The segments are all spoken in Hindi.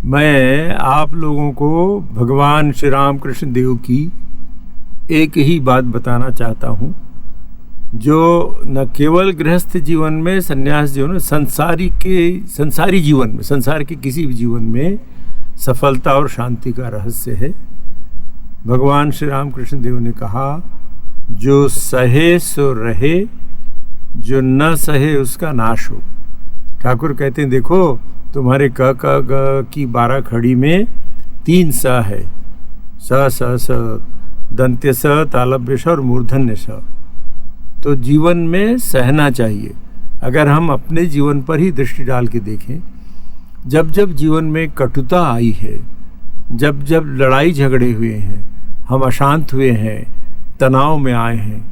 मैं आप लोगों को भगवान श्री राम कृष्ण देव की एक ही बात बताना चाहता हूँ, जो न केवल गृहस्थ जीवन में, संन्यास जीवन में, संसारी जीवन में, संसार के किसी भी जीवन में सफलता और शांति का रहस्य है। भगवान श्री राम कृष्ण देव ने कहा, जो सहे सो रहे, जो न सहे उसका नाश हो। ठाकुर कहते हैं, देखो तुम्हारे क क ग की 12 खड़ी में 3 स है, स स स, दंत्य स, तालव्य स और मूर्धन्य स। तो जीवन में सहना चाहिए। अगर हम अपने जीवन पर ही दृष्टि डाल के देखें, जब जब जीवन में कटुता आई है, जब जब लड़ाई झगड़े हुए हैं, हम अशांत हुए हैं, तनाव में आए हैं,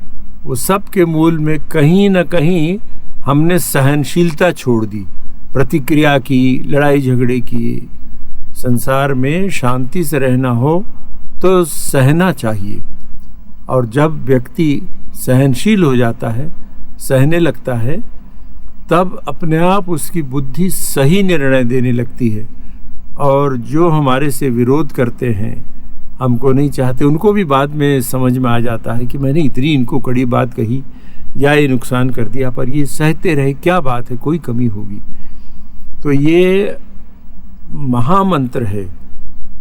वो सब के मूल में कहीं न कहीं हमने सहनशीलता छोड़ दी, प्रतिक्रिया की, लड़ाई झगड़े की। संसार में शांति से रहना हो तो सहना चाहिए। और जब व्यक्ति सहनशील हो जाता है, सहने लगता है, तब अपने आप उसकी बुद्धि सही निर्णय देने लगती है। और जो हमारे से विरोध करते हैं, हमको नहीं चाहते, उनको भी बाद में समझ में आ जाता है कि मैंने इतनी इनको कड़ी बात कही या ये नुकसान कर दिया, पर ये सहते रहे, क्या बात है, कोई कमी होगी। तो ये महामंत्र है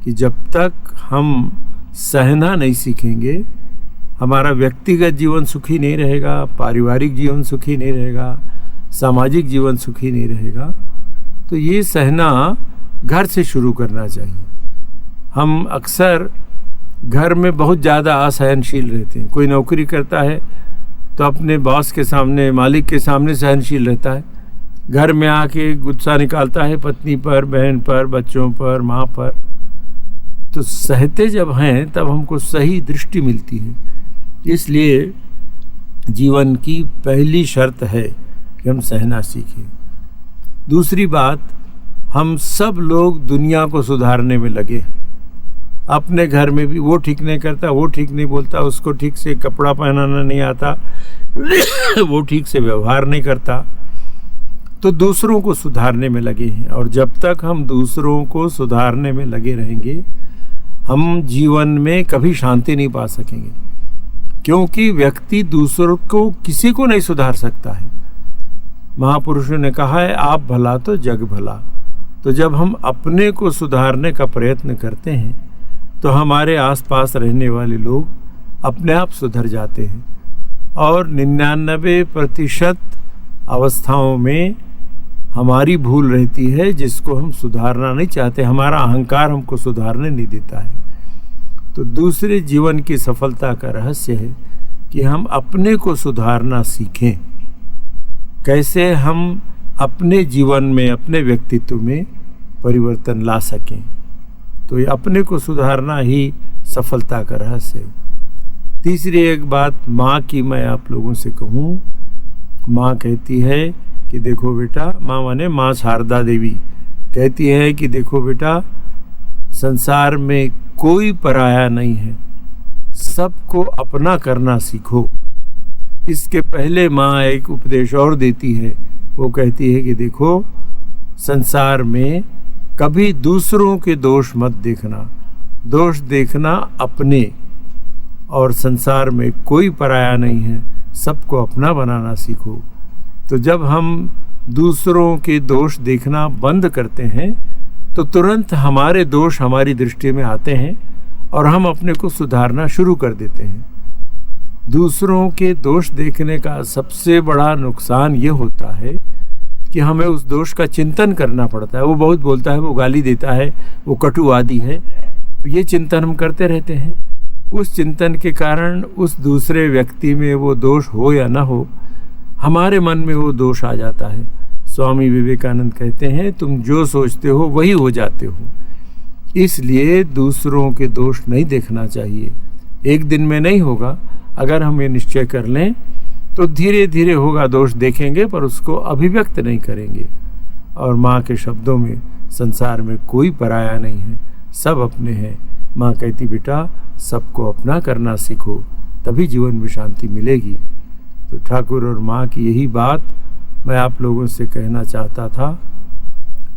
कि जब तक हम सहना नहीं सीखेंगे, हमारा व्यक्तिगत जीवन सुखी नहीं रहेगा, पारिवारिक जीवन सुखी नहीं रहेगा, सामाजिक जीवन सुखी नहीं रहेगा। तो ये सहना घर से शुरू करना चाहिए। हम अक्सर घर में बहुत ज़्यादा असहनशील रहते हैं। कोई नौकरी करता है तो अपने बॉस के सामने, मालिक के सामने सहनशील रहता है, घर में आके गुस्सा निकालता है पत्नी पर, बहन पर, बच्चों पर, माँ पर। तो सहते जब हैं तब हमको सही दृष्टि मिलती है। इसलिए जीवन की पहली शर्त है कि हम सहना सीखें। दूसरी बात, हम सब लोग दुनिया को सुधारने में लगे हैं। अपने घर में भी वो ठीक नहीं करता, वो ठीक नहीं बोलता, उसको ठीक से कपड़ा पहनाना नहीं आता, वो ठीक से व्यवहार नहीं करता, तो दूसरों को सुधारने में लगे हैं। और जब तक हम दूसरों को सुधारने में लगे रहेंगे, हम जीवन में कभी शांति नहीं पा सकेंगे, क्योंकि व्यक्ति दूसरों को, किसी को नहीं सुधार सकता है। महापुरुषों ने कहा है, आप भला तो जग भला। तो जब हम अपने को सुधारने का प्रयत्न करते हैं तो हमारे आसपास रहने वाले लोग अपने आप सुधर जाते हैं। और 99% अवस्थाओं में हमारी भूल रहती है, जिसको हम सुधारना नहीं चाहते। हमारा अहंकार हमको सुधारने नहीं देता है। तो दूसरे जीवन की सफलता का रहस्य है कि हम अपने को सुधारना सीखें। कैसे हम अपने जीवन में, अपने व्यक्तित्व में परिवर्तन ला सकें। तो ये अपने को सुधारना ही सफलता का रहस्य है। तीसरी एक बात माँ की मैं आप लोगों से कहूँ। माँ कहती है कि देखो बेटा, माँ माने माँ शारदा देवी कहती है कि देखो बेटा, संसार में कोई पराया नहीं है, सबको अपना करना सीखो। इसके पहले माँ एक उपदेश और देती है। वो कहती है कि देखो, संसार में कभी दूसरों के दोष मत देखना, दोष देखना अपने। और संसार में कोई पराया नहीं है, सबको अपना बनाना सीखो। तो जब हम दूसरों के दोष देखना बंद करते हैं तो तुरंत हमारे दोष हमारी दृष्टि में आते हैं और हम अपने को सुधारना शुरू कर देते हैं। दूसरों के दोष देखने का सबसे बड़ा नुकसान ये होता है कि हमें उस दोष का चिंतन करना पड़ता है। वो बहुत बोलता है, वो गाली देता है, वो कटुवादी है, ये चिंतन हम करते रहते हैं। उस चिंतन के कारण उस दूसरे व्यक्ति में वो दोष हो या ना हो, हमारे मन में वो दोष आ जाता है। स्वामी विवेकानंद कहते हैं, तुम जो सोचते हो वही हो जाते हो। इसलिए दूसरों के दोष नहीं देखना चाहिए। एक दिन में नहीं होगा। अगर हम ये निश्चय कर लें तो धीरे धीरे होगा। दोष देखेंगे पर उसको अभिव्यक्त नहीं करेंगे। और माँ के शब्दों में संसार में कोई पराया नहीं है, सब अपने हैं। माँ कहती बेटा, सबको अपना करना सीखो, तभी जीवन में शांति मिलेगी। तो ठाकुर और माँ की यही बात मैं आप लोगों से कहना चाहता था।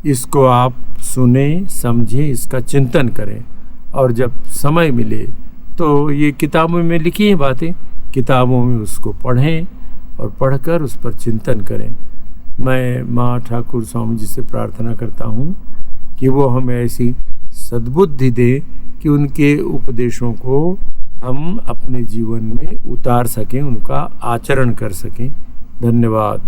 इसको आप सुने, समझें, इसका चिंतन करें, और जब समय मिले तो ये किताबों में लिखी हैं बातें, किताबों में उसको पढ़ें और पढ़कर उस पर चिंतन करें। मैं माँ ठाकुर स्वामी जी से प्रार्थना करता हूँ कि वो हमें ऐसी सद्बुद्धि दे कि उनके उपदेशों को हम अपने जीवन में उतार सकें, उनका आचरण कर सकें। धन्यवाद।